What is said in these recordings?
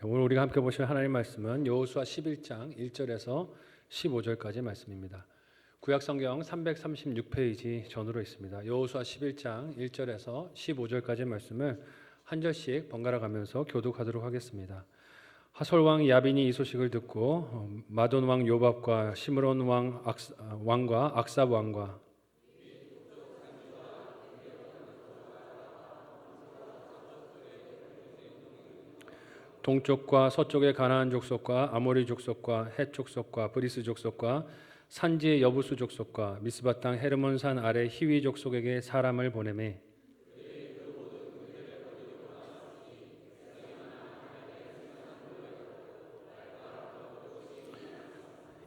오늘 우리가 함께 보실 하나님 말씀은 여호수아 11장 1절에서 15절까지 말씀입니다. 구약성경 336페이지 전으로 있습니다. 여호수아 11장 1절에서 15절까지 말씀을 한 절씩 번갈아 가면서 교독하도록 하겠습니다. 하솔 왕 야빈이 이 소식을 듣고 마돈 왕 요밥과 시므론 왕과 악삽 왕과 동쪽과 서쪽의 가나안 족속과 아모리 족속과 헷 족속과 브리스 족속과 산지의 여부수 족속과 미스바 땅 헤르몬 산 아래 히위 족속에게 사람을 보내매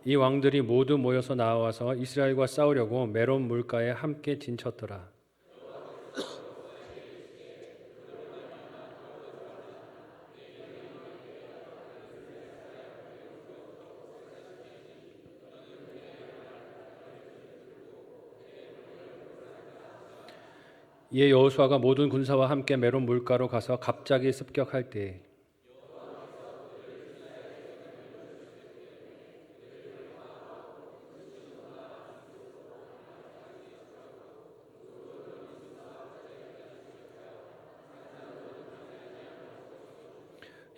이 왕들이 모두 모여서 나와서 이스라엘과 싸우려고 메론 물가에 함께 진쳤더라. 이에 여호수아가 모든 군사와 함께 메론 물가로 가서 갑자기 습격할 때에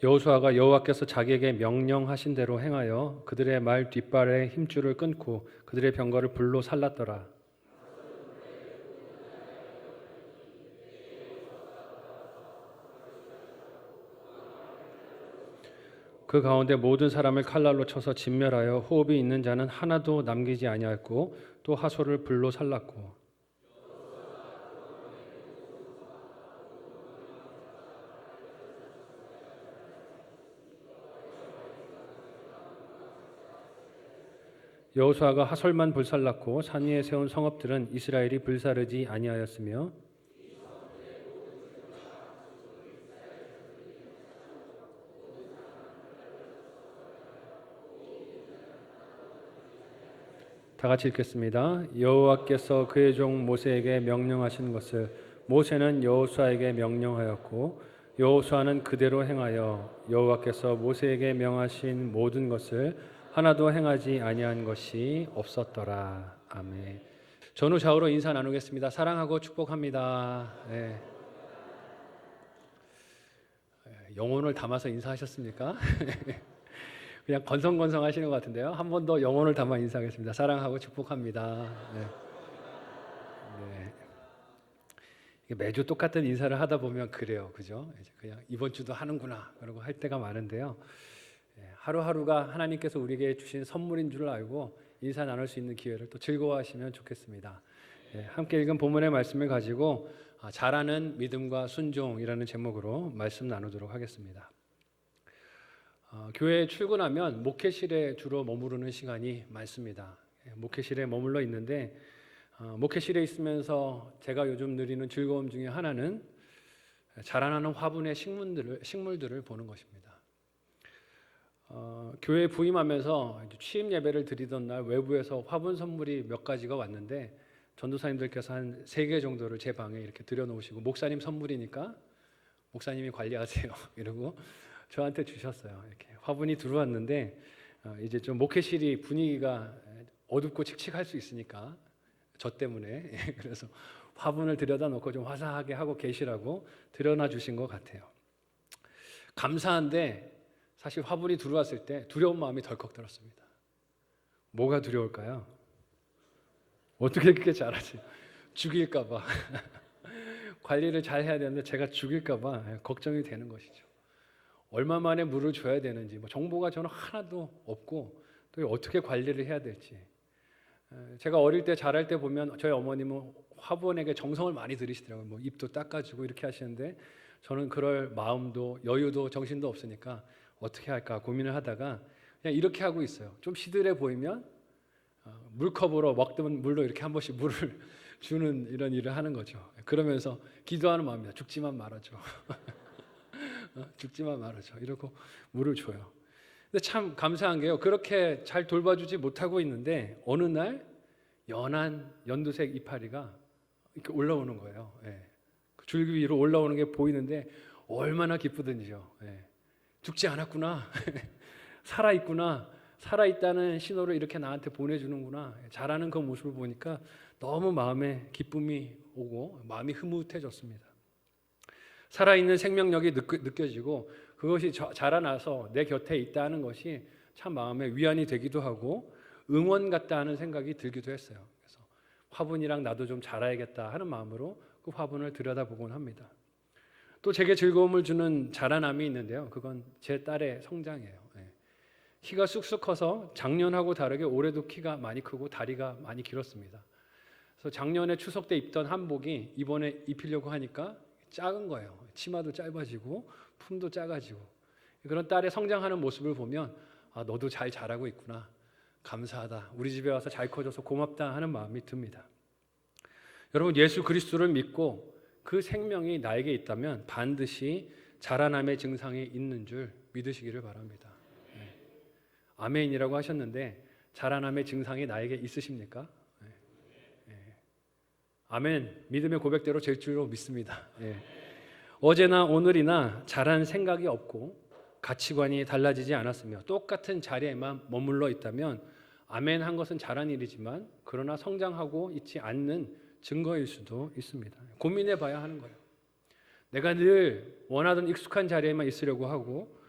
여호수아가 여호와께서 자기에게 명령하신 대로 행하여 그들의 말 뒷발의 힘줄을 끊고 그들의 병거를 불로 살랐더라. 그 가운데 모든 사람을 칼날로 쳐서 진멸하여 호흡이 있는 자는 하나도 남기지 아니하였고 또 하솔을 불로 살랐고 여호수아가 하솔만 불살랐고 산 위에 세운 성읍들은 이스라엘이 불사르지 아니하였으며 다 같이 읽겠습니다. 여호와께서 그의 종 모세에게 명령하신 것을 모세는 여호수아에게 명령하였고 여호수아는 그대로 행하여 여호와께서 모세에게 명하신 모든 것을 하나도 행하지 아니한 것이 없었더라. 아멘. 전후 좌우로 인사 나누겠습니다. 사랑하고 축복합니다. 네. 영혼을 담아서 인사하셨습니까? 그냥 건성건성 하시는 것 같은데요. 한 번 더 영혼을 담아 인사하겠습니다. 사랑하고 축복합니다. 네. 네. 매주 똑같은 인사를 하다 보면 그래요. 그죠? 이제 그냥 이번 주도 하는구나. 그러고 할 때가 많은데요. 하루하루가 하나님께서 우리에게 주신 선물인 줄 알고 인사 나눌 수 있는 기회를 또 즐거워하시면 좋겠습니다. 함께 읽은 본문의 말씀을 가지고 잘하는 믿음과 순종이라는 제목으로 말씀 나누도록 하겠습니다. 교회에 출근하면 목회실에 주로 머무르는 시간이 많습니다. 목회실에 머물러 있는데 목회실에 있으면서 제가 요즘 누리는 즐거움 중에 하나는 자라나는 화분의 식물들을 보는 것입니다. 교회에 부임하면서 취임 예배를 드리던 날 외부에서 화분 선물이 몇 가지가 왔는데 전도사님들께서 한 3개 정도를 제 방에 이렇게 들여놓으시고 목사님 선물이니까 목사님이 관리하세요 이러고 저한테 주셨어요. 이렇게 화분이 들어왔는데 이제 좀 목회실이 분위기가 어둡고 칙칙할 수 있으니까 저 때문에 그래서 화분을 들여다 놓고 좀 화사하게 하고 계시라고 들여놔 주신 것 같아요. 감사한데 사실 화분이 들어왔을 때 두려운 마음이 덜컥 들었습니다. 뭐가 두려울까요? 어떻게 그렇게 잘하지? 죽일까 봐. 관리를 잘 해야 되는데 제가 죽일까 봐 걱정이 되는 것이죠. 얼마 만에 물을 줘야 되는지 정보가 저는 하나도 없고 또 어떻게 관리를 해야 될지. 제가 어릴 때 자랄 때 보면 저희 어머님은 화분에게 정성을 많이 들이시더라고요. 잎도 닦아주고 이렇게 하시는데 저는 그럴 마음도 여유도 정신도 없으니까 어떻게 할까 고민을 하다가 그냥 이렇게 하고 있어요. 좀 시들해 보이면 물컵으로 먹던 물로 이렇게 한 번씩 물을 주는 이런 일을 하는 거죠. 그러면서 기도하는 마음입니다. 죽지만 말아줘. 죽지만 말아줘. 이러고 물을 줘요. 근데 참 감사한 게요. 그렇게 잘 돌봐주지 못하고 있는데 어느 날 연한 연두색 이파리가 이렇게 올라오는 거예요. 그 줄기 위로 올라오는 게 보이는데 얼마나 기쁘든지요. 죽지 않았구나. 살아있구나. 살아있다는 신호를 이렇게 나한테 보내주는구나. 자라는 그 모습을 보니까 너무 마음에 기쁨이 오고 마음이 흐뭇해졌습니다. 살아있는 생명력이 느껴지고 그것이 자라나서 내 곁에 있다는 것이 참 마음에 위안이 되기도 하고 응원 같다 하는 생각이 들기도 했어요. 그래서 화분이랑 나도 좀 자라야겠다 하는 마음으로 그 화분을 들여다보곤 합니다. 또 제게 즐거움을 주는 자라남이 있는데요. 그건 제 딸의 성장이에요. 키가 쑥쑥 커서 작년하고 다르게 올해도 키가 많이 크고 다리가 많이 길었습니다. 그래서 작년에 추석 때 입던 한복이 이번에 입히려고 하니까 작은 거예요. 치마도 짧아지고 품도 작아지고. 그런 딸의 성장하는 모습을 보면 아, 너도 잘 자라고 있구나. 감사하다. 우리 집에 와서 잘 커져서 고맙다 하는 마음이 듭니다. 여러분, 예수 그리스도를 믿고 그 생명이 나에게 있다면 반드시 자라남의 증상이 있는 줄 믿으시기를 바랍니다. 아멘이라고 하셨는데 자라남의 증상이 나에게 있으십니까? 아멘. 믿음의 고백대로 될 줄로 믿습니다. 어제나 오늘이나 자란 생각이 없고 가치관이 달라지지 않았으며 똑같은 자리에만 머물러 있다면 아멘 한 것은 잘한 일이지만 그러나 성장하고 있지 않는 증거일 수도 있습니다. 고민해 봐야 하는 거예요. 내가 늘 원하던 익숙한 자리에만 있으려고 하고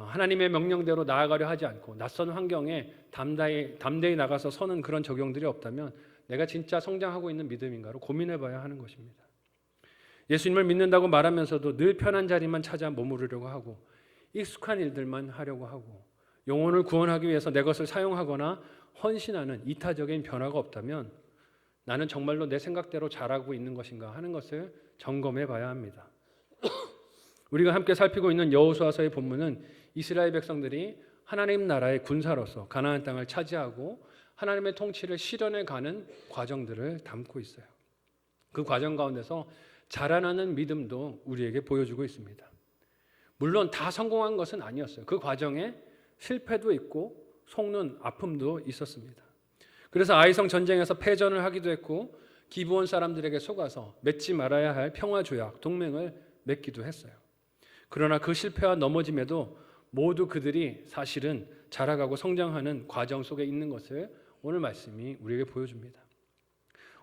하나님의 명령대로 나아가려 하지 않고 낯선 환경에 담대히 나가서 서는 그런 적용들이 없다면 내가 진짜 성장하고 있는 믿음인가로 고민해 봐야 하는 것입니다. 예수님을 믿는다고 말하면서도 늘 편한 자리만 찾아 머무르려고 하고 익숙한 일들만 하려고 하고 영혼을 구원하기 위해서 내 것을 사용하거나 헌신하는 이타적인 변화가 없다면 나는 정말로 내 생각대로 잘하고 있는 것인가 하는 것을 점검해 봐야 합니다. 우리가 함께 살피고 있는 여호수아서의 본문은 이스라엘 백성들이 하나님 나라의 군사로서 가나안 땅을 차지하고 하나님의 통치를 실현해 가는 과정들을 담고 있어요. 그 과정 가운데서 자라나는 믿음도 우리에게 보여주고 있습니다. 물론 다 성공한 것은 아니었어요. 그 과정에 실패도 있고 속는 아픔도 있었습니다. 그래서 아이성 전쟁에서 패전을 하기도 했고 기브온 사람들에게 속아서 맺지 말아야 할 평화조약, 동맹을 맺기도 했어요. 그러나 그 실패와 넘어짐에도 모두 그들이 사실은 자라가고 성장하는 과정 속에 있는 것을 오늘 말씀이 우리에게 보여줍니다.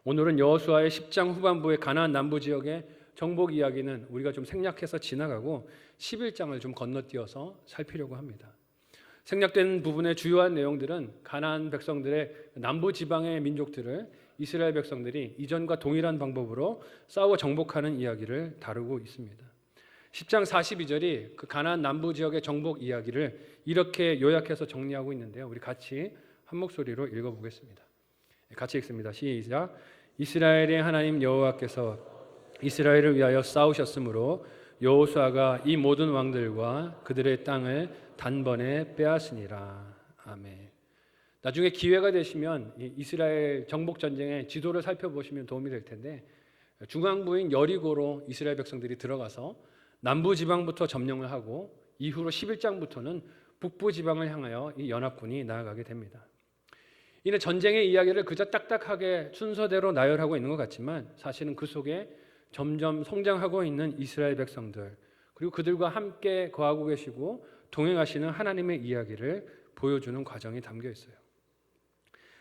오늘은 여호수아의 10장 후반부의 가나안 남부 지역의 정복 이야기는 우리가 좀 생략해서 지나가고 11장을 좀 건너뛰어서 살피려고 합니다. 생략된 부분의 주요한 내용들은 가나안 백성들의 남부 지방의 민족들을 이스라엘 백성들이 이전과 동일한 방법으로 싸워 정복하는 이야기를 다루고 있습니다. 10장 42절이 그 가나안 남부 지역의 정복 이야기를 이렇게 요약해서 정리하고 있는데요. 우리 같이 한 목소리로 읽어보겠습니다. 같이 읽습니다. 시작. 이스라엘의 하나님 여호와께서 이스라엘을 위하여 싸우셨으므로 여호수아가 이 모든 왕들과 그들의 땅을 단번에 빼앗으니라. 아멘. 나중에 기회가 되시면 이스라엘 정복 전쟁의 지도를 살펴보시면 도움이 될 텐데 중앙부인 여리고로 이스라엘 백성들이 들어가서 남부 지방부터 점령을 하고 이후로 11장부터는 북부 지방을 향하여 이 연합군이 나아가게 됩니다. 이는 전쟁의 이야기를 그저 딱딱하게 순서대로 나열하고 있는 것 같지만 사실은 그 속에 점점 성장하고 있는 이스라엘 백성들 그리고 그들과 함께 거하고 계시고 동행하시는 하나님의 이야기를 보여주는 과정이 담겨 있어요.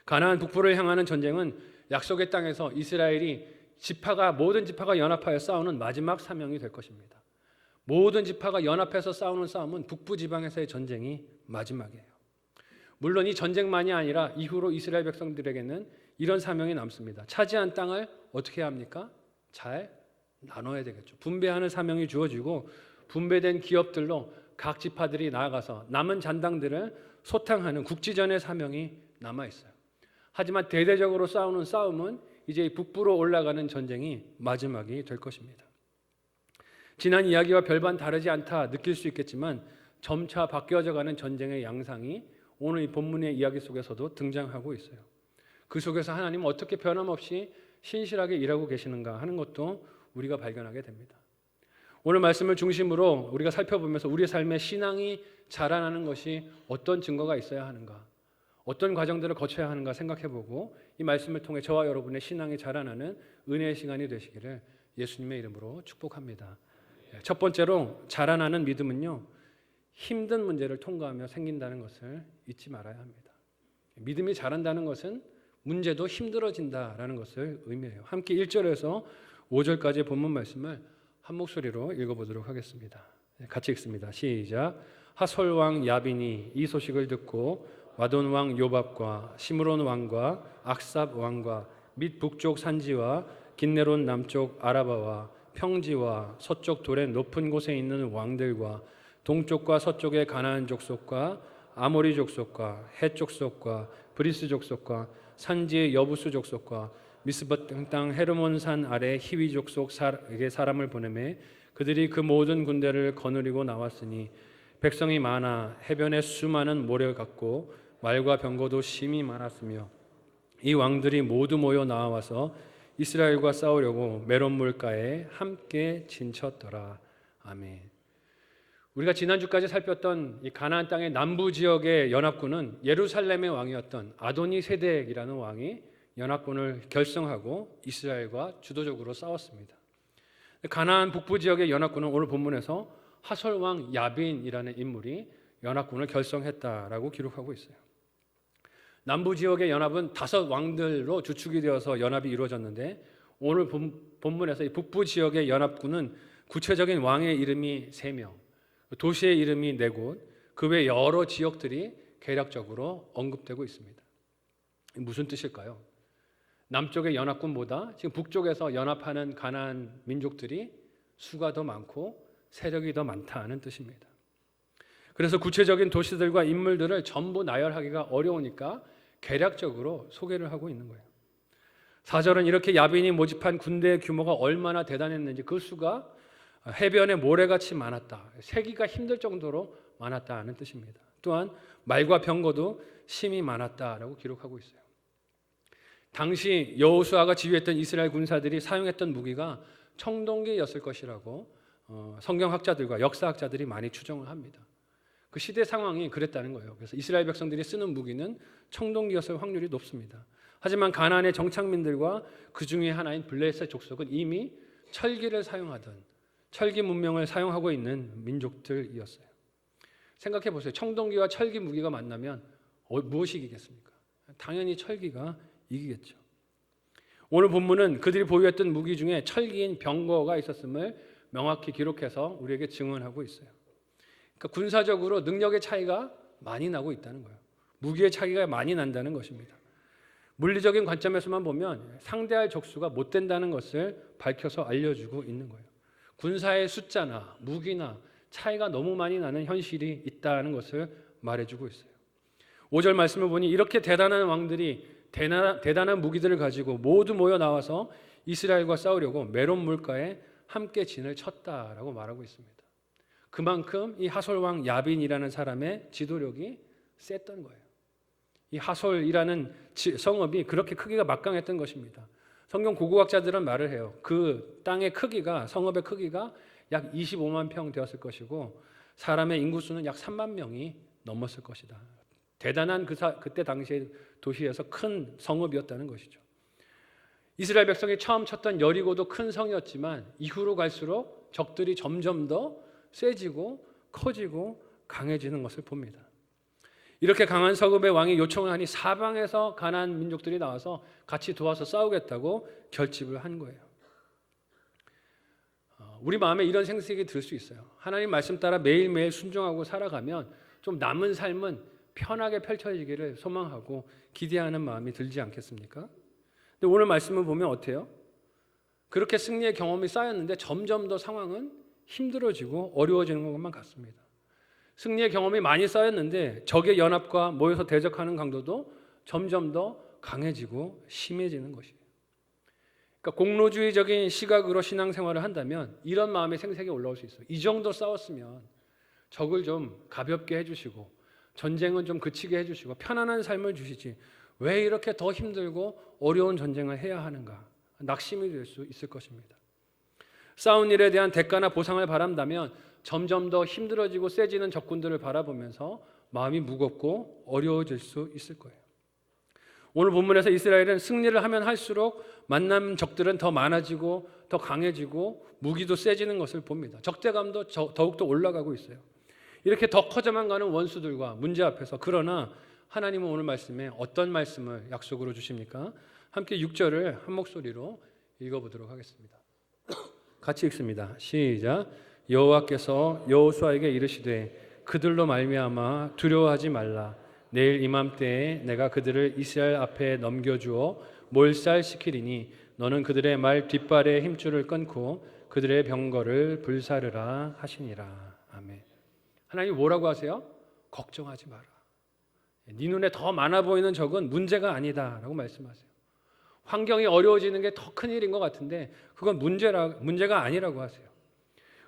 가나안 북부를 향하는 전쟁은 약속의 땅에서 이스라엘이 모든 지파가 연합하여 싸우는 마지막 사명이 될 것입니다. 모든 지파가 연합해서 싸우는 싸움은 북부 지방에서의 전쟁이 마지막이에요. 물론 이 전쟁만이 아니라 이후로 이스라엘 백성들에게는 이런 사명이 남습니다. 차지한 땅을 어떻게 해야 합니까? 잘 나눠야 되겠죠. 분배하는 사명이 주어지고 분배된 기업들로 각 지파들이 나아가서 남은 잔당들을 소탕하는 국지전의 사명이 남아 있어요. 하지만 대대적으로 싸우는 싸움은 이제 북부로 올라가는 전쟁이 마지막이 될 것입니다. 지난 이야기와 별반 다르지 않다 느낄 수 있겠지만 점차 바뀌어져 가는 전쟁의 양상이 오늘 이 본문의 이야기 속에서도 등장하고 있어요. 그 속에서 하나님은 어떻게 변함없이 신실하게 일하고 계시는가 하는 것도 우리가 발견하게 됩니다. 오늘 말씀을 중심으로 우리가 살펴보면서 우리의 삶의 신앙이 자라나는 것이 어떤 증거가 있어야 하는가, 어떤 과정들을 거쳐야 하는가 생각해보고 이 말씀을 통해 저와 여러분의 신앙이 자라나는 은혜의 시간이 되시기를 예수님의 이름으로 축복합니다. 첫 번째로 자라나는 믿음은요, 힘든 문제를 통과하며 생긴다는 것을 잊지 말아야 합니다. 믿음이 자란다는 것은 문제도 힘들어진다라는 것을 의미해요. 함께 1절에서 5절까지 본문 말씀을 한 목소리로 읽어보도록 하겠습니다. 같이 읽습니다. 시작. 하솔 왕 야빈이 이 소식을 듣고 와돈 왕 요밥과 시므론 왕과 악삽 왕과 및 북쪽 산지와 긴네론 남쪽 아라바와 평지와 서쪽 돌의 높은 곳에 있는 왕들과 동쪽과 서쪽의 가나안 족속과 아모리 족속과 헷 족속과 브리스 족속과 산지의 여부수 족속과 미스밧 땅 헤르몬 산 아래 히위 족속에게 사람을 보내매 그들이 그 모든 군대를 거느리고 나왔으니 백성이 많아 해변에 수많은 모래 같고 말과 병거도 심히 많았으며 이 왕들이 모두 모여 나와서 이스라엘과 싸우려고 메론 물가에 함께 진쳤더라. 아멘. 우리가 지난주까지 살폈던 이 가나안 땅의 남부 지역의 연합군은 예루살렘의 왕이었던 아도니세덱이라는 왕이 연합군을 결성하고 이스라엘과 주도적으로 싸웠습니다. 가나안 북부 지역의 연합군은 오늘 본문에서 하솔 왕 야빈이라는 인물이 연합군을 결성했다라고 기록하고 있어요. 남부 지역의 연합은 5 왕들로 주축이 되어서 연합이 이루어졌는데 오늘 본문에서 이 북부 지역의 연합군은 구체적인 왕의 이름이 3명, 도시의 이름이 4곳, 그 외 여러 지역들이 개략적으로 언급되고 있습니다. 무슨 뜻일까요? 남쪽의 연합군보다 지금 북쪽에서 연합하는 가나안 민족들이 수가 더 많고 세력이 더 많다는 뜻입니다. 그래서 구체적인 도시들과 인물들을 전부 나열하기가 어려우니까 개략적으로 소개를 하고 있는 거예요. 4절은 이렇게 야빈이 모집한 군대의 규모가 얼마나 대단했는지 그 수가 해변에 모래같이 많았다, 세기가 힘들 정도로 많았다는 뜻입니다. 또한 말과 병거도 심히 많았다라고 기록하고 있어요. 당시 여호수아가 지휘했던 이스라엘 군사들이 사용했던 무기가 청동기였을 것이라고 성경학자들과 역사학자들이 많이 추정을 합니다. 그 시대 상황이 그랬다는 거예요. 그래서 이스라엘 백성들이 쓰는 무기는 청동기였을 확률이 높습니다. 하지만 가나안의 정착민들과 그 중에 하나인 블레셋 족속은 이미 철기를 사용하던 철기 문명을 사용하고 있는 민족들이었어요. 생각해 보세요. 청동기와 철기 무기가 만나면 무엇이 이기겠습니까? 당연히 철기가 이기겠죠. 오늘 본문은 그들이 보유했던 무기 중에 철기인 병거가 있었음을 명확히 기록해서 우리에게 증언하고 있어요. 그러니까 군사적으로 능력의 차이가 많이 나고 있다는 거예요. 무기의 차이가 많이 난다는 것입니다. 물리적인 관점에서만 보면 상대할 적수가 못 된다는 것을 밝혀서 알려주고 있는 거예요. 군사의 숫자나 무기나 차이가 너무 많이 나는 현실이 있다는 것을 말해주고 있어요. 5절 말씀을 보니 이렇게 대단한 왕들이 대단한 무기들을 가지고 모두 모여 나와서 이스라엘과 싸우려고 메론 물가에 함께 진을 쳤다라고 말하고 있습니다. 그만큼 이 하솔 왕 야빈이라는 사람의 지도력이 셌던 거예요. 이 하솔이라는 성읍이 그렇게 크기가 막강했던 것입니다. 성경 고고학자들은 말을 해요. 그 땅의 크기가, 성읍의 크기가 약 25만 평 되었을 것이고 사람의 인구수는 약 3만 명이 넘었을 것이다. 대단한 그때 당시의 도시에서 큰 성읍이었다는 것이죠. 이스라엘 백성이 처음 쳤던 여리고도 큰 성이었지만 이후로 갈수록 적들이 점점 더 세지고 커지고 강해지는 것을 봅니다. 이렇게 강한 성읍의 왕이 요청을 하니 사방에서 가나안 민족들이 나와서 같이 도와서 싸우겠다고 결집을 한 거예요. 우리 마음에 이런 생각이 들 수 있어요. 하나님 말씀 따라 매일매일 순종하고 살아가면 좀 남은 삶은 편하게 펼쳐지기를 소망하고 기대하는 마음이 들지 않겠습니까? 근데 오늘 말씀을 보면 어때요? 그렇게 승리의 경험이 쌓였는데 점점 더 상황은 힘들어지고 어려워지는 것만 같습니다. 승리의 경험이 많이 쌓였는데 적의 연합과 모여서 대적하는 강도도 점점 더 강해지고 심해지는 것이에요. 그러니까 공로주의적인 시각으로 신앙생활을 한다면 이런 마음의 생색이 올라올 수 있어요. 이 정도 싸웠으면 적을 좀 가볍게 해주시고 전쟁은 좀 그치게 해주시고 편안한 삶을 주시지 왜 이렇게 더 힘들고 어려운 전쟁을 해야 하는가, 낙심이 될 수 있을 것입니다. 싸운 일에 대한 대가나 보상을 바란다면 점점 더 힘들어지고 세지는 적군들을 바라보면서 마음이 무겁고 어려워질 수 있을 거예요. 오늘 본문에서 이스라엘은 승리를 하면 할수록 만난 적들은 더 많아지고 더 강해지고 무기도 세지는 것을 봅니다. 적대감도 더욱더 올라가고 있어요. 이렇게 더 커져만 가는 원수들과 문제 앞에서 그러나 하나님은 오늘 말씀에 어떤 말씀을 약속으로 주십니까? 함께 6절을 한 목소리로 읽어보도록 하겠습니다. 같이 읽습니다. 시작. 여호와께서 여호수아에게 이르시되 그들로 말미암아 두려워하지 말라. 내일 이맘때에 내가 그들을 이스라엘 앞에 넘겨주어 몰살시키리니 너는 그들의 말 뒷발에 힘줄을 끊고 그들의 병거를 불사르라 하시니라. 아멘. 하나님 뭐라고 하세요? 걱정하지 마라. 네 눈에 더 많아 보이는 적은 문제가 아니다라고 말씀하세요. 환경이 어려워지는 게 더 큰 일인 것 같은데 그건 문제가 아니라고 하세요.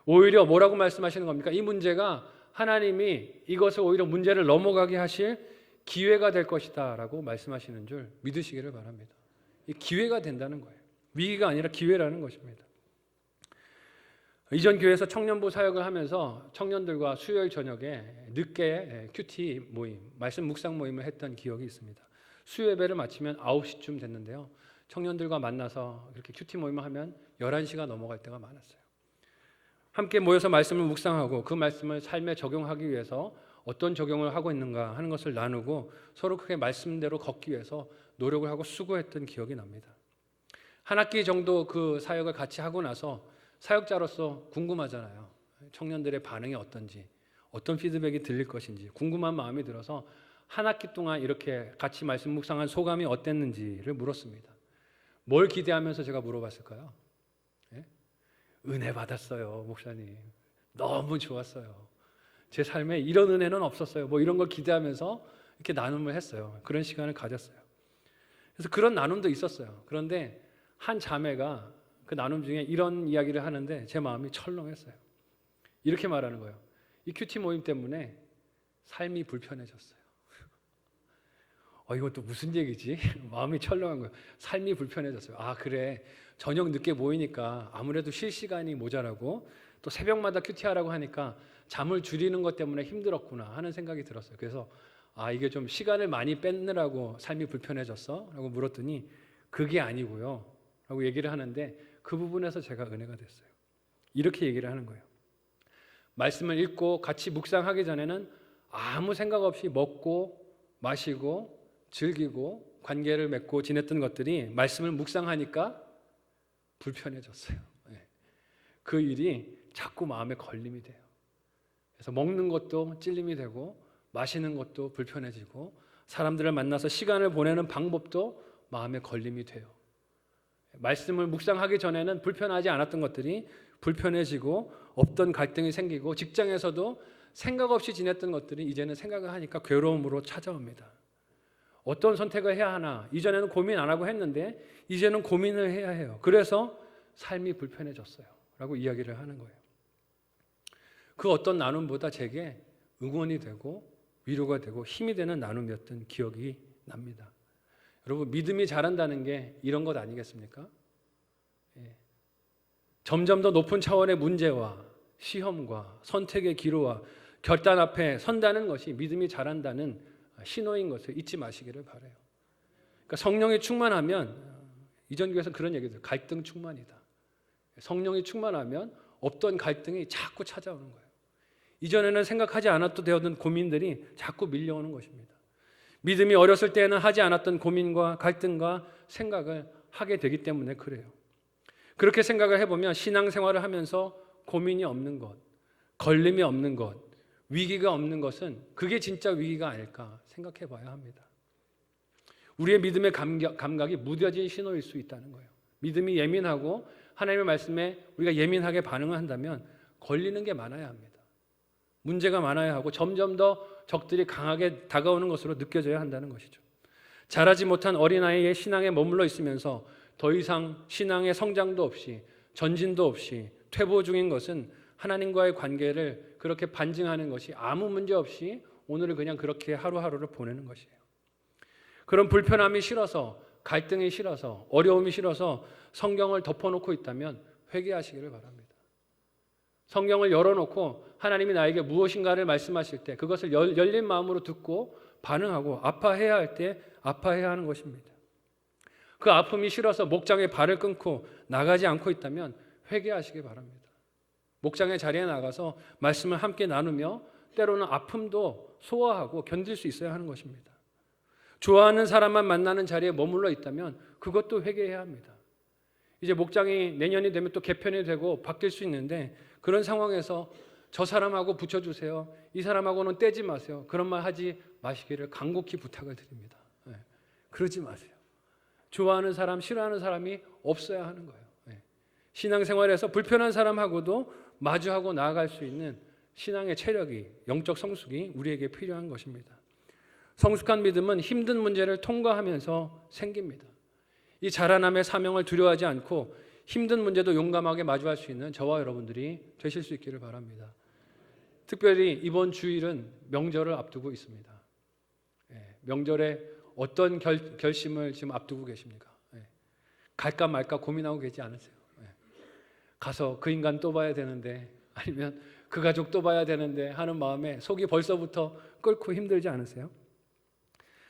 오히려 뭐라고 말씀하시는 겁니까? 이 문제가 하나님이 이것을 오히려 문제를 넘어가게 하실 기회가 될 것이다 라고 말씀하시는 줄 믿으시기를 바랍니다. 이 기회가 된다는 거예요. 위기가 아니라 기회라는 것입니다. 이전 교회에서 청년부 사역을 하면서 청년들과 수요일 저녁에 늦게 큐티 모임, 말씀 묵상 모임을 했던 기억이 있습니다. 수요 예배를 마치면 9시쯤 됐는데요. 청년들과 만나서 이렇게 큐티 모임을 하면 11시가 넘어갈 때가 많았어요. 함께 모여서 말씀을 묵상하고 그 말씀을 삶에 적용하기 위해서 어떤 적용을 하고 있는가 하는 것을 나누고 서로 크게 말씀대로 걷기 위해서 노력을 하고 수고했던 기억이 납니다. 한 학기 정도 그 사역을 같이 하고 나서 사역자로서 궁금하잖아요. 청년들의 반응이 어떤지, 어떤 피드백이 들릴 것인지 궁금한 마음이 들어서 한 학기 동안 이렇게 같이 말씀 묵상한 소감이 어땠는지를 물었습니다. 뭘 기대하면서 제가 물어봤을까요? 예? 은혜 받았어요, 목사님. 너무 좋았어요. 제 삶에 이런 은혜는 없었어요. 뭐 이런 걸 기대하면서 이렇게 나눔을 했어요. 그런 시간을 가졌어요. 그래서 그런 나눔도 있었어요. 그런데 한 자매가 그 나눔 중에 이런 이야기를 하는데 제 마음이 철렁했어요. 이렇게 말하는 거예요. 이 큐티 모임 때문에 삶이 불편해졌어요. 이건 또 무슨 얘기지? 마음이 철렁한 거예요. 삶이 불편해졌어요. 아, 그래. 저녁 늦게 모이니까 아무래도 쉴 시간이 모자라고 또 새벽마다 큐티하라고 하니까 잠을 줄이는 것 때문에 힘들었구나 하는 생각이 들었어요. 그래서 이게 좀 시간을 많이 뺏느라고 삶이 불편해졌어? 라고 물었더니 그게 아니고요. 라고 얘기를 하는데 그 부분에서 제가 은혜가 됐어요. 이렇게 얘기를 하는 거예요. 말씀을 읽고 같이 묵상하기 전에는 아무 생각 없이 먹고 마시고 즐기고 관계를 맺고 지냈던 것들이 말씀을 묵상하니까 불편해졌어요. 그 일이 자꾸 마음에 걸림이 돼요. 그래서 먹는 것도 찔림이 되고 마시는 것도 불편해지고 사람들을 만나서 시간을 보내는 방법도 마음에 걸림이 돼요. 말씀을 묵상하기 전에는 불편하지 않았던 것들이 불편해지고 없던 갈등이 생기고 직장에서도 생각 없이 지냈던 것들이 이제는 생각을 하니까 괴로움으로 찾아옵니다. 어떤 선택을 해야 하나? 이전에는 고민 안 하고 했는데 이제는 고민을 해야 해요. 그래서 삶이 불편해졌어요. 라고 이야기를 하는 거예요. 그 어떤 나눔보다 제게 응원이 되고 위로가 되고 힘이 되는 나눔이었던 기억이 납니다. 여러분, 믿음이 자란다는 게 이런 것 아니겠습니까? 점점 더 높은 차원의 문제와 시험과 선택의 기로와 결단 앞에 선다는 것이 믿음이 자란다는 신호인 것을 잊지 마시기를 바라요. 그러니까 성령이 충만하면 이전 교회에서 그런 얘기들 갈등 충만이다. 성령이 충만하면 없던 갈등이 자꾸 찾아오는 거예요. 이전에는 생각하지 않았던 되었던 고민들이 자꾸 밀려오는 것입니다. 믿음이 어렸을 때는 하지 않았던 고민과 갈등과 생각을 하게 되기 때문에 그래요. 그렇게 생각을 해보면 신앙생활을 하면서 고민이 없는 것, 걸림이 없는 것, 위기가 없는 것은 그게 진짜 위기가 아닐까 생각해 봐야 합니다. 우리의 믿음의 감각이 무뎌진 신호일 수 있다는 거예요. 믿음이 예민하고 하나님의 말씀에 우리가 예민하게 반응을 한다면 걸리는 게 많아야 합니다. 문제가 많아야 하고 점점 더 적들이 강하게 다가오는 것으로 느껴져야 한다는 것이죠. 자라지 못한 어린아이의 신앙에 머물러 있으면서 더 이상 신앙의 성장도 없이 전진도 없이 퇴보 중인 것은 하나님과의 관계를 그렇게 반증하는 것이 아무 문제 없이 오늘을 그냥 그렇게 하루하루를 보내는 것이에요. 그런 불편함이 싫어서 갈등이 싫어서 어려움이 싫어서 성경을 덮어놓고 있다면 회개하시기를 바랍니다. 성경을 열어놓고 하나님이 나에게 무엇인가를 말씀하실 때 그것을 열린 마음으로 듣고 반응하고 아파해야 할 때 아파해야 하는 것입니다. 그 아픔이 싫어서 목장에 발을 끊고 나가지 않고 있다면 회개하시기 바랍니다. 목장의 자리에 나가서 말씀을 함께 나누며 때로는 아픔도 소화하고 견딜 수 있어야 하는 것입니다. 좋아하는 사람만 만나는 자리에 머물러 있다면 그것도 회개해야 합니다. 이제 목장이 내년이 되면 또 개편이 되고 바뀔 수 있는데 그런 상황에서 저 사람하고 붙여주세요. 이 사람하고는 떼지 마세요. 그런 말 하지 마시기를 간곡히 부탁을 드립니다. 그러지 마세요. 좋아하는 사람, 싫어하는 사람이 없어야 하는 거예요. 신앙생활에서 불편한 사람하고도 마주하고 나아갈 수 있는 신앙의 체력이, 영적 성숙이 우리에게 필요한 것입니다. 성숙한 믿음은 힘든 문제를 통과하면서 생깁니다. 이 자라남의 사명을 두려워하지 않고 힘든 문제도 용감하게 마주할 수 있는 저와 여러분들이 되실 수 있기를 바랍니다. 특별히 이번 주일은 명절을 앞두고 있습니다. 명절에 어떤 결심을 지금 앞두고 계십니까? 갈까 말까 고민하고 계지 않으세요? 가서 그 인간 또 봐야 되는데, 아니면 그 가족 또 봐야 되는데 하는 마음에 속이 벌써부터 끓고 힘들지 않으세요?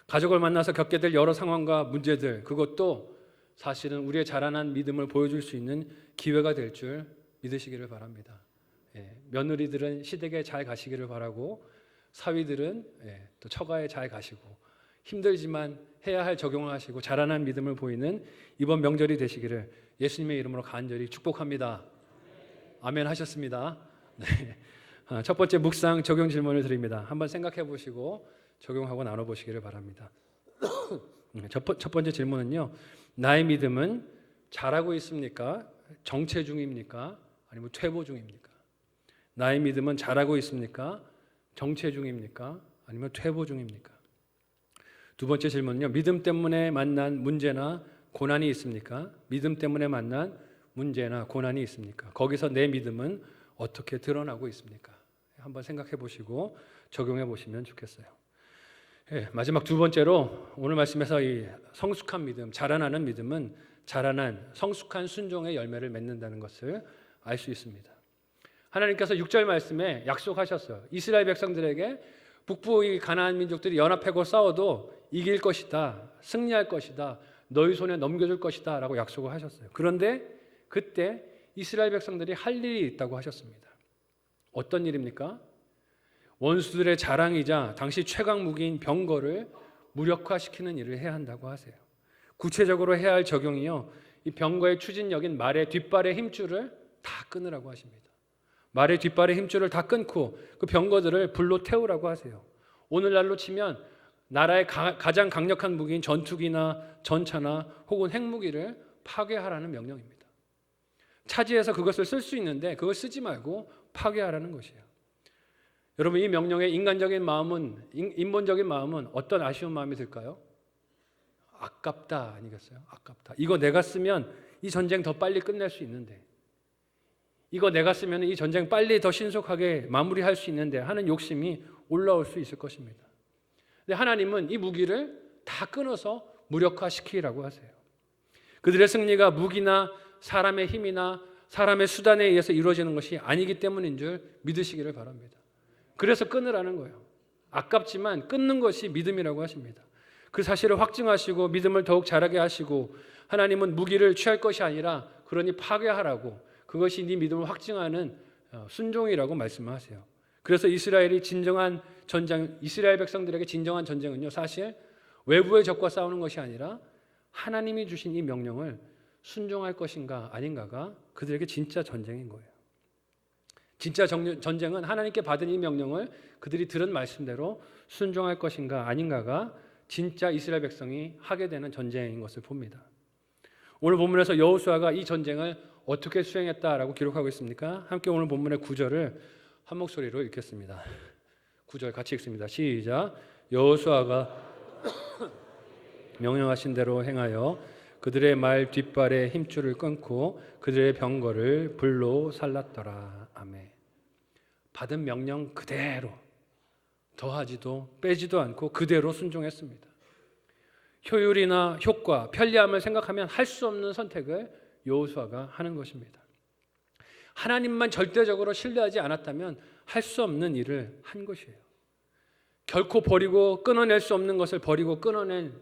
가족을 만나서 겪게 될 여러 상황과 문제들, 그것도 사실은 우리의 자라난 믿음을 보여줄 수 있는 기회가 될 줄 믿으시기를 바랍니다. 며느리들은 시댁에 잘 가시기를 바라고, 사위들은 또 처가에 잘 가시고, 힘들지만 해야 할 적용을 하시고 자라난 믿음을 보이는 이번 명절이 되시기를 예수님의 이름으로 간절히 축복합니다. 아멘 하셨습니다. 네. 첫 번째 묵상 적용 질문을 드립니다. 한번 생각해 보시고 적용하고 나눠보시기를 바랍니다. 첫 번째 질문은요, 나의 믿음은 자라고 있습니까? 정체 중입니까? 아니면 퇴보 중입니까? 나의 믿음은 자라고 있습니까? 정체 중입니까? 아니면 퇴보 중입니까? 두 번째 질문은요, 믿음 때문에 만난 문제나 고난이 있습니까? 믿음 때문에 만난 문제나 고난이 있습니까? 거기서 내 믿음은 어떻게 드러나고 있습니까? 한번 생각해 보시고 적용해 보시면 좋겠어요. 마지막 두 번째로 오늘 말씀에서 이 성숙한 믿음, 자라나는 믿음은 자라난 성숙한 순종의 열매를 맺는다는 것을 알 수 있습니다. 하나님께서 6절 말씀에 약속하셨어요. 이스라엘 백성들에게 북부 이 가나안 민족들이 연합하고 싸워도 이길 것이다, 승리할 것이다, 너희 손에 넘겨줄 것이다 라고 약속을 하셨어요. 그런데 그때 이스라엘 백성들이 할 일이 있다고 하셨습니다. 어떤 일입니까? 원수들의 자랑이자 당시 최강 무기인 병거를 무력화시키는 일을 해야 한다고 하세요. 구체적으로 해야 할 적용이요, 이 병거의 추진력인 말의 뒷발의 힘줄을 다 끊으라고 하십니다. 말의 뒷발의 힘줄을 다 끊고 그 병거들을 불로 태우라고 하세요. 오늘날로 치면 나라의 가장 강력한 무기인 전투기나 전차나 혹은 핵무기를 파괴하라는 명령입니다. 차지해서 그것을 쓸 수 있는데 그걸 쓰지 말고 파괴하라는 것이에요. 여러분, 이 명령의 인간적인 마음은, 인본적인 마음은 어떤 아쉬운 마음이 들까요? 아깝다 아니겠어요? 아깝다. 이거 내가 쓰면 이 전쟁 더 빨리 끝낼 수 있는데, 이거 내가 쓰면 이 전쟁 빨리 더 신속하게 마무리할 수 있는데 하는 욕심이 올라올 수 있을 것입니다. 근데 하나님은 이 무기를 다 끊어서 무력화시키라고 하세요. 그들의 승리가 무기나 사람의 힘이나 사람의 수단에 의해서 이루어지는 것이 아니기 때문인 줄 믿으시기를 바랍니다. 그래서 끊으라는 거예요. 아깝지만 끊는 것이 믿음이라고 하십니다. 그 사실을 확증하시고 믿음을 더욱 자라게 하시고, 하나님은 무기를 취할 것이 아니라 그러니 파괴하라고, 그것이 네 믿음을 확증하는 순종이라고 말씀하세요. 그래서 이스라엘 백성들에게 진정한 전쟁은요, 사실 외부의 적과 싸우는 것이 아니라 하나님이 주신 이 명령을 순종할 것인가 아닌가가 그들에게 진짜 전쟁인 거예요. 진짜 전쟁은 하나님께 받은 이 명령을 그들이 들은 말씀대로 순종할 것인가 아닌가가 진짜 이스라엘 백성이 하게 되는 전쟁인 것을 봅니다. 오늘 본문에서 여호수아가 이 전쟁을 어떻게 수행했다라고 기록하고 있습니까? 함께 오늘 본문의 9절을 한 목소리로 읽겠습니다. 9절 같이 읽습니다. 시작. 여호수아가 명령하신 대로 행하여 그들의 말 뒷발에 힘줄을 끊고 그들의 병거를 불로 살랐더라. 아멘. 받은 명령 그대로, 더하지도 빼지도 않고 그대로 순종했습니다. 효율이나 효과, 편리함을 생각하면 할 수 없는 선택을 여호수아가 하는 것입니다. 하나님만 절대적으로 신뢰하지 않았다면 할 수 없는 일을 한 것이에요. 결코 버리고 끊어낼 수 없는 것을 버리고 끊어낸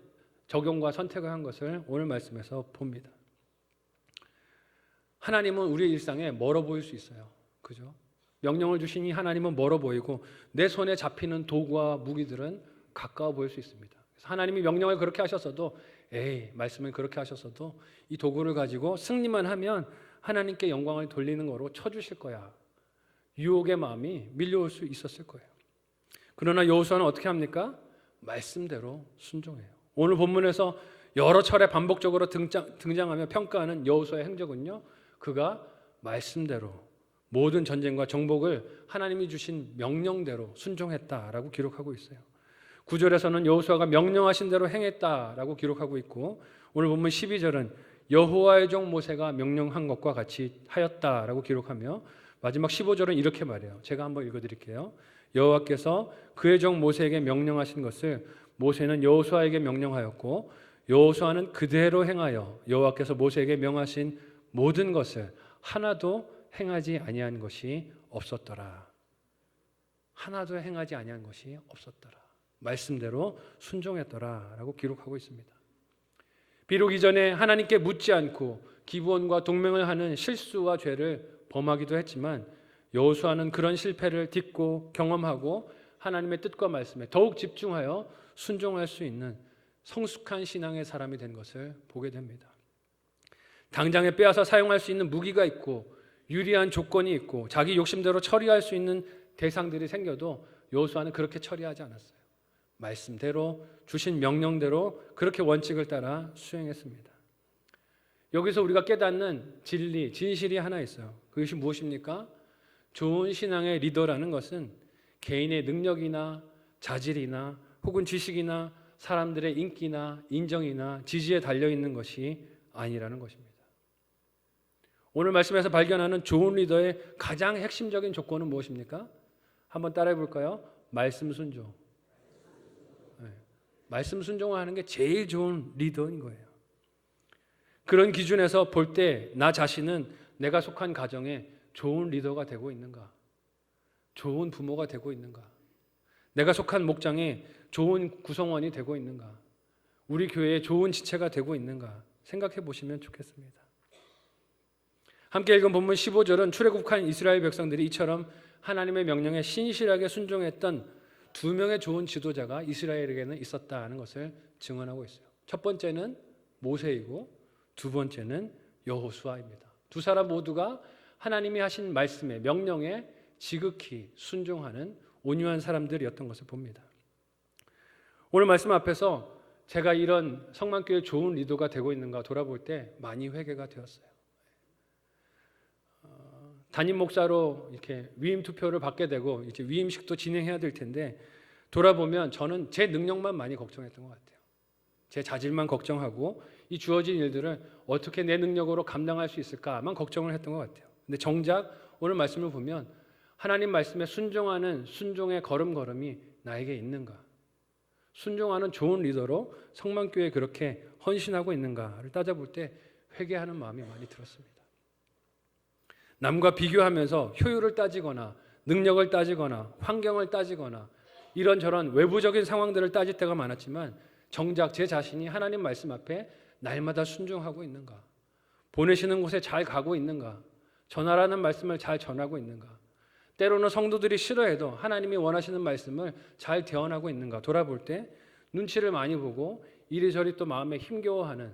적용과 선택을 한 것을 오늘 말씀에서 봅니다. 하나님은 우리의 일상에 멀어 보일 수 있어요. 그죠? 명령을 주신 이 하나님은 멀어 보이고 내 손에 잡히는 도구와 무기들은 가까워 보일 수 있습니다. 그래서 하나님이 명령을 그렇게 하셨어도 말씀을 그렇게 하셨어도 이 도구를 가지고 승리만 하면 하나님께 영광을 돌리는 거로 쳐주실 거야. 유혹의 마음이 밀려올 수 있었을 거예요. 그러나 여호수아는 어떻게 합니까? 말씀대로 순종해요. 오늘 본문에서 여러 차례 반복적으로 등장하며 평가하는 여호수아의 행적은요, 그가 말씀대로 모든 전쟁과 정복을 하나님이 주신 명령대로 순종했다라고 기록하고 있어요. 9절에서는 여호수아가 명령하신 대로 행했다라고 기록하고 있고, 오늘 본문 12절은 여호와의 종 모세가 명령한 것과 같이 하였다라고 기록하며, 마지막 15절은 이렇게 말해요. 제가 한번 읽어드릴게요. 여호와께서 그의 종 모세에게 명령하신 것을 모세는 여호수아에게 명령하였고 여호수아는 그대로 행하여 여호와께서 모세에게 명하신 모든 것을 하나도 행하지 아니한 것이 없었더라. 하나도 행하지 아니한 것이 없었더라. 말씀대로 순종했더라라고 기록하고 있습니다. 비록 이전에 하나님께 묻지 않고 기브온과 동맹을 하는 실수와 죄를 범하기도 했지만 여호수아는 그런 실패를 딛고 경험하고 하나님의 뜻과 말씀에 더욱 집중하여 순종할 수 있는 성숙한 신앙의 사람이 된 것을 보게 됩니다. 당장에 빼앗아 사용할 수 있는 무기가 있고 유리한 조건이 있고 자기 욕심대로 처리할 수 있는 대상들이 생겨도 여호수아는 그렇게 처리하지 않았어요. 말씀대로 주신 명령대로 그렇게 원칙을 따라 수행했습니다. 여기서 우리가 깨닫는 진리, 진실이 하나 있어요. 그것이 무엇입니까? 좋은 신앙의 리더라는 것은 개인의 능력이나 자질이나 혹은 지식이나 사람들의 인기나 인정이나 지지에 달려있는 것이 아니라는 것입니다. 오늘 말씀에서 발견하는 좋은 리더의 가장 핵심적인 조건은 무엇입니까? 한번 따라해 볼까요? 말씀 순종. 말씀 순종을 하는 게 제일 좋은 리더인 거예요. 그런 기준에서 볼 때 나 자신은 내가 속한 가정에 좋은 리더가 되고 있는가? 좋은 부모가 되고 있는가? 내가 속한 목장에 좋은 구성원이 되고 있는가? 우리 교회에 좋은 지체가 되고 있는가? 생각해 보시면 좋겠습니다. 함께 읽은 본문 15절은 출애굽한 이스라엘 백성들이 이처럼 하나님의 명령에 신실하게 순종했던 두 명의 좋은 지도자가 이스라엘에게는 있었다는 것을 증언하고 있어요. 첫 번째는 모세이고 두 번째는 여호수아입니다. 두 사람 모두가 하나님이 하신 말씀에 명령에 지극히 순종하는 온유한 사람들이었던 것을 봅니다. 오늘 말씀 앞에서 제가 이런 성만교회 좋은 리더가 되고 있는가 돌아볼 때 많이 회개가 되었어요. 담임 목사로 이렇게 위임 투표를 받게 되고 이제 위임식도 진행해야 될 텐데 돌아보면 저는 제 능력만 많이 걱정했던 것 같아요. 제 자질만 걱정하고 이 주어진 일들을 어떻게 내 능력으로 감당할 수 있을까만 걱정을 했던 것 같아요. 근데 정작 오늘 말씀을 보면 하나님 말씀에 순종하는 순종의 걸음걸음이 나에게 있는가? 순종하는 좋은 리더로 성만교회에 그렇게 헌신하고 있는가를 따져볼 때 회개하는 마음이 많이 들었습니다. 남과 비교하면서 효율을 따지거나 능력을 따지거나 환경을 따지거나 이런저런 외부적인 상황들을 따질 때가 많았지만 정작 제 자신이 하나님 말씀 앞에 날마다 순종하고 있는가? 보내시는 곳에 잘 가고 있는가? 전하라는 말씀을 잘 전하고 있는가? 때로는 성도들이 싫어해도 하나님이 원하시는 말씀을 잘 대언하고 있는가? 돌아볼 때 눈치를 많이 보고 이리저리 또 마음에 힘겨워하는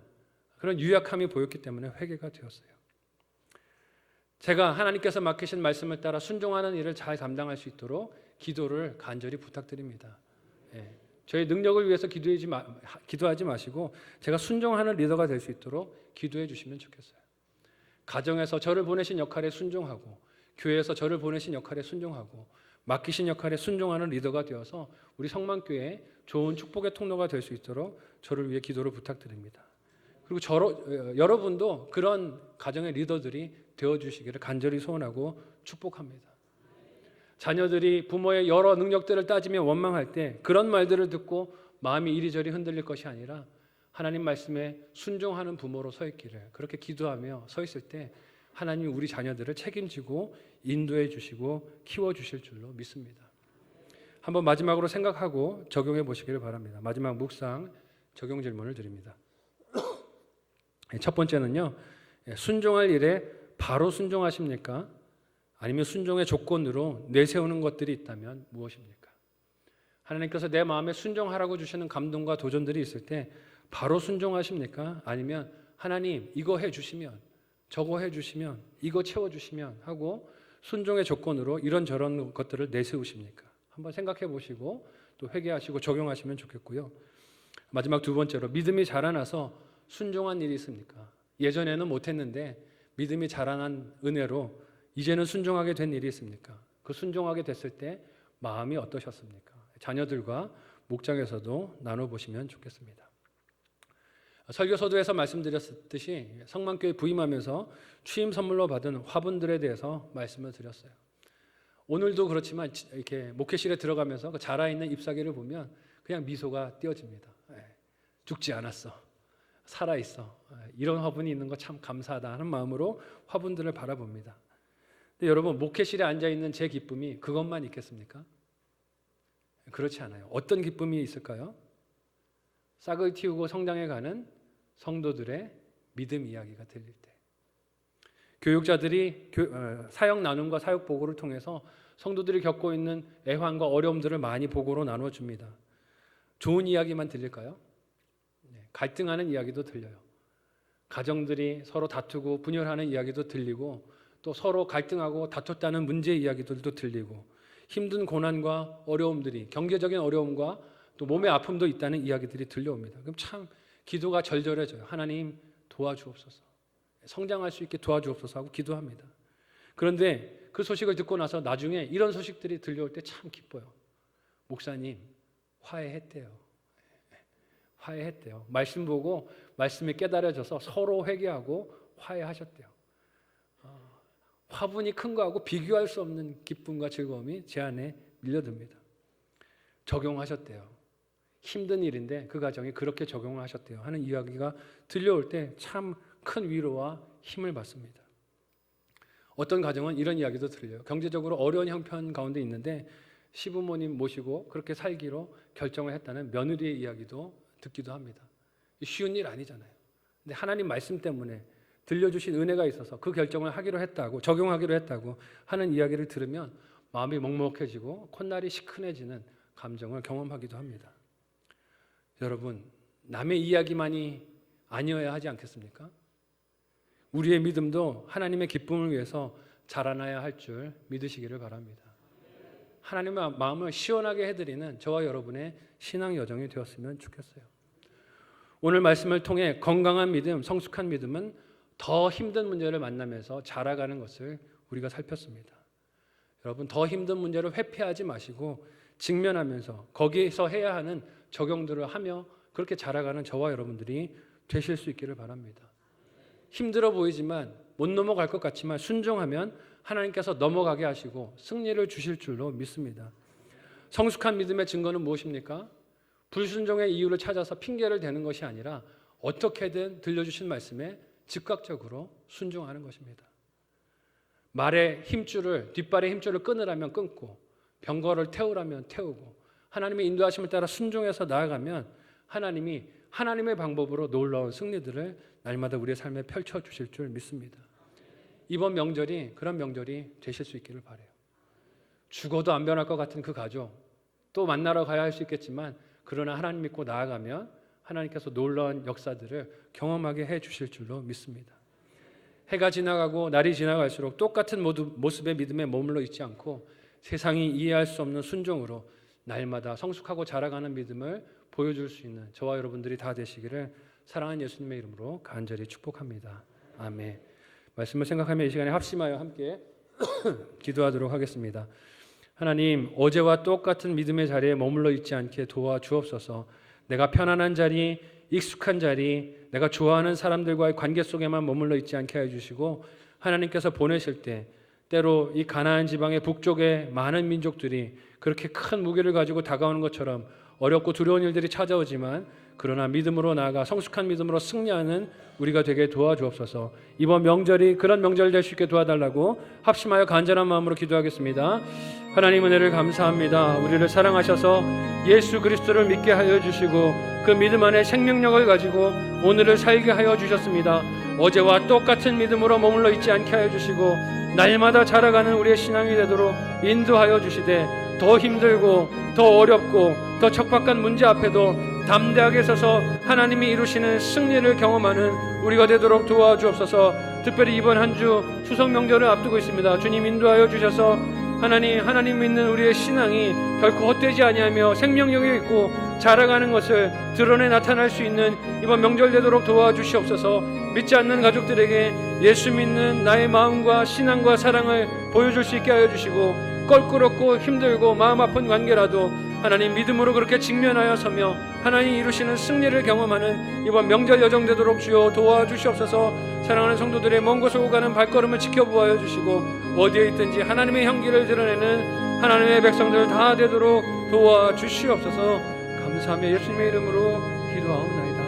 그런 유약함이 보였기 때문에 회개가 되었어요. 제가 하나님께서 맡기신 말씀을 따라 순종하는 일을 잘 감당할 수 있도록 기도를 간절히 부탁드립니다. 저희 능력을 위해서 기도하지 마시고 제가 순종하는 리더가 될 수 있도록 기도해 주시면 좋겠어요. 가정에서 저를 보내신 역할에 순종하고 교회에서 저를 보내신 역할에 순종하고 맡기신 역할에 순종하는 리더가 되어서 우리 성만교회에 좋은 축복의 통로가 될 수 있도록 저를 위해 기도를 부탁드립니다. 그리고 여러분도 그런 가정의 리더들이 되어주시기를 간절히 소원하고 축복합니다. 자녀들이 부모의 여러 능력들을 따지며 원망할 때 그런 말들을 듣고 마음이 이리저리 흔들릴 것이 아니라 하나님 말씀에 순종하는 부모로 서 있기를 그렇게 기도하며 서 있을 때 하나님이 우리 자녀들을 책임지고 인도해 주시고 키워 주실 줄로 믿습니다. 한번 마지막으로 생각하고 적용해 보시기를 바랍니다. 마지막 묵상 적용 질문을 드립니다. 첫 번째는요. 순종할 일에 바로 순종하십니까? 아니면 순종의 조건으로 내세우는 것들이 있다면 무엇입니까? 하나님께서 내 마음에 순종하라고 주시는 감동과 도전들이 있을 때 바로 순종하십니까? 아니면 하나님 이거 해주시면, 저거 해주시면, 이거 채워주시면 하고 순종의 조건으로 이런저런 것들을 내세우십니까? 한번 생각해 보시고 또 회개하시고 적용하시면 좋겠고요. 마지막 두 번째로, 믿음이 자라나서 순종한 일이 있습니까? 예전에는 못했는데 믿음이 자라난 은혜로 이제는 순종하게 된 일이 있습니까? 그 순종하게 됐을 때 마음이 어떠셨습니까? 자녀들과 목장에서도 나눠보시면 좋겠습니다. 설교서두에서 말씀드렸듯이 성만교회 부임하면서 취임 선물로 받은 화분들에 대해서 말씀을 드렸어요. 오늘도 그렇지만 이렇게 목회실에 들어가면서 그 자라있는 잎사귀를 보면 그냥 미소가 띄어집니다. 죽지 않았어, 살아있어, 이런 화분이 있는 거 참 감사하다 하는 마음으로 화분들을 바라봅니다. 근데 여러분, 목회실에 앉아있는 제 기쁨이 그것만 있겠습니까? 그렇지 않아요. 어떤 기쁨이 있을까요? 싹을 틔우고 성장해가는 성도들의 믿음 이야기가 들릴 때, 교육자들이 사역 나눔과 사역 보고를 통해서 성도들이 겪고 있는 애환과 어려움들을 많이 보고로 나눠줍니다. 좋은 이야기만 들릴까요? 갈등하는 이야기도 들려요. 가정들이 서로 다투고 분열하는 이야기도 들리고, 또 서로 갈등하고 다퉜다는 문제 이야기들도 들리고, 힘든 고난과 어려움들이, 경제적인 어려움과 또 몸의 아픔도 있다는 이야기들이 들려옵니다. 그럼 참 기도가 절절해져요. 하나님 도와주옵소서, 성장할 수 있게 도와주옵소서 하고 기도합니다. 그런데 그 소식을 듣고 나서 나중에 이런 소식들이 들려올 때 참 기뻐요. 목사님 화해했대요. 화해했대요. 말씀 보고 말씀이 깨달아져서 서로 회개하고 화해하셨대요. 화분이 큰 거하고 비교할 수 없는 기쁨과 즐거움이 제 안에 밀려듭니다. 적용하셨대요. 힘든 일인데 그 가정이 그렇게 적용을 하셨대요 하는 이야기가 들려올 때 참 큰 위로와 힘을 받습니다. 어떤 가정은 이런 이야기도 들려요. 경제적으로 어려운 형편 가운데 있는데 시부모님 모시고 그렇게 살기로 결정을 했다는 며느리의 이야기도 듣기도 합니다. 쉬운 일 아니잖아요. 근데 하나님 말씀 때문에 들려주신 은혜가 있어서 그 결정을 하기로 했다고, 적용하기로 했다고 하는 이야기를 들으면 마음이 먹먹해지고 콧날이 시큰해지는 감정을 경험하기도 합니다. 여러분, 남의 이야기만이 아니어야 하지 않겠습니까? 우리의 믿음도 하나님의 기쁨을 위해서 자라나야 할 줄 믿으시기를 바랍니다. 하나님의 마음을 시원하게 해드리는 저와 여러분의 신앙 여정이 되었으면 좋겠어요. 오늘 말씀을 통해 건강한 믿음, 성숙한 믿음은 더 힘든 문제를 만나면서 자라가는 것을 우리가 살폈습니다. 여러분, 더 힘든 문제를 회피하지 마시고 직면하면서 거기에서 해야 하는 적용들을 하며 그렇게 자라가는 저와 여러분들이 되실 수 있기를 바랍니다. 힘들어 보이지만 못 넘어갈 것 같지만 순종하면 하나님께서 넘어가게 하시고 승리를 주실 줄로 믿습니다. 성숙한 믿음의 증거는 무엇입니까? 불순종의 이유를 찾아서 핑계를 대는 것이 아니라 어떻게든 들려주신 말씀에 즉각적으로 순종하는 것입니다. 말의 힘줄을, 뒷발의 힘줄을 끊으라면 끊고 병거를 태우라면 태우고 하나님의 인도하심을 따라 순종해서 나아가면 하나님이 하나님의 방법으로 놀라운 승리들을 날마다 우리의 삶에 펼쳐주실 줄 믿습니다. 이번 명절이 그런 명절이 되실 수 있기를 바라요. 죽어도 안 변할 것 같은 그 가족 또 만나러 가야 할 수 있겠지만 그러나 하나님 믿고 나아가면 하나님께서 놀라운 역사들을 경험하게 해주실 줄로 믿습니다. 해가 지나가고 날이 지나갈수록 똑같은 모습의 믿음에 머물러 있지 않고 세상이 이해할 수 없는 순종으로 날마다 성숙하고 자라가는 믿음을 보여줄 수 있는 저와 여러분들이 다 되시기를 사랑하는 예수님의 이름으로 간절히 축복합니다. 아멘. 말씀을 생각하며 이 시간에 합심하여 함께 기도하도록 하겠습니다. 하나님, 어제와 똑같은 믿음의 자리에 머물러 있지 않게 도와주옵소서. 내가 편안한 자리, 익숙한 자리, 내가 좋아하는 사람들과의 관계 속에만 머물러 있지 않게 해주시고 하나님께서 보내실 때 때로 이 가나안 지방의 북쪽의 많은 민족들이 그렇게 큰 무게를 가지고 다가오는 것처럼 어렵고 두려운 일들이 찾아오지만 그러나 믿음으로 나아가 성숙한 믿음으로 승리하는 우리가 되게 도와주옵소서. 이번 명절이 그런 명절 될 수 있게 도와달라고 합심하여 간절한 마음으로 기도하겠습니다. 하나님 은혜를 감사합니다. 우리를 사랑하셔서 예수 그리스도를 믿게 하여 주시고 그 믿음 안에 생명력을 가지고 오늘을 살게 하여 주셨습니다. 어제와 똑같은 믿음으로 머물러 있지 않게 하여 주시고 날마다 자라가는 우리의 신앙이 되도록 인도하여 주시되 더 힘들고 더 어렵고 더 척박한 문제 앞에도 담대하게 서서 하나님이 이루시는 승리를 경험하는 우리가 되도록 도와주옵소서. 특별히 이번 한 주 추석 명절을 앞두고 있습니다. 주님 인도하여 주셔서 하나님 믿는 우리의 신앙이 결코 헛되지 아니하며 생명력이 있고 자라가는 것을 드러내 나타날 수 있는 이번 명절 되도록 도와주시옵소서. 믿지 않는 가족들에게 예수 믿는 나의 마음과 신앙과 사랑을 보여줄 수 있게 하여 주시고, 껄끄럽고 힘들고 마음 아픈 관계라도 하나님 믿음으로 그렇게 직면하여 서며 하나님 이루시는 승리를 경험하는 이번 명절 여정 되도록 주여 도와주시옵소서. 사랑하는 성도들의 먼 곳을 오가는 발걸음을 지켜보아 주시고 어디에 있든지 하나님의 향기를 드러내는 하나님의 백성들 다 되도록 도와주시옵소서. 감사하며 예수님의 이름으로 기도하옵나이다.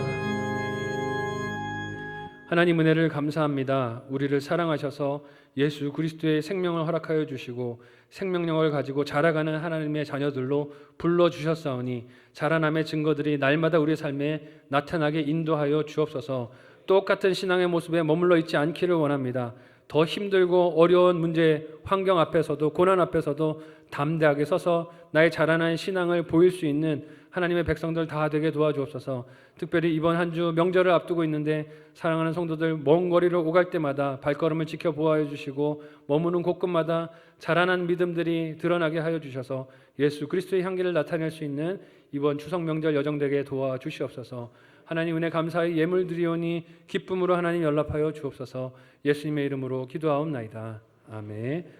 하나님 은혜를 감사합니다. 우리를 사랑하셔서 예수 그리스도의 생명을 허락하여 주시고 생명력을 가지고 자라가는 하나님의 자녀들로 불러주셨사오니 자라남의 증거들이 날마다 우리의 삶에 나타나게 인도하여 주옵소서. 똑같은 신앙의 모습에 머물러 있지 않기를 원합니다. 더 힘들고 어려운 문제, 환경 앞에서도 고난 앞에서도 담대하게 서서 나의 자라난 신앙을 보일 수 있는 하나님의 백성들 다 되게 도와주옵소서. 특별히 이번 한 주 명절을 앞두고 있는데 사랑하는 성도들 먼 거리를 오갈 때마다 발걸음을 지켜보아 주시고 머무는 곳곳마다 자라난 믿음들이 드러나게 하여 주셔서 예수 그리스도의 향기를 나타낼 수 있는 이번 추석 명절 여정 되게 도와주시옵소서. 하나님 은혜 감사의 예물 드리오니 기쁨으로 하나님 연락하여 주옵소서. 예수님의 이름으로 기도하옵나이다. 아멘.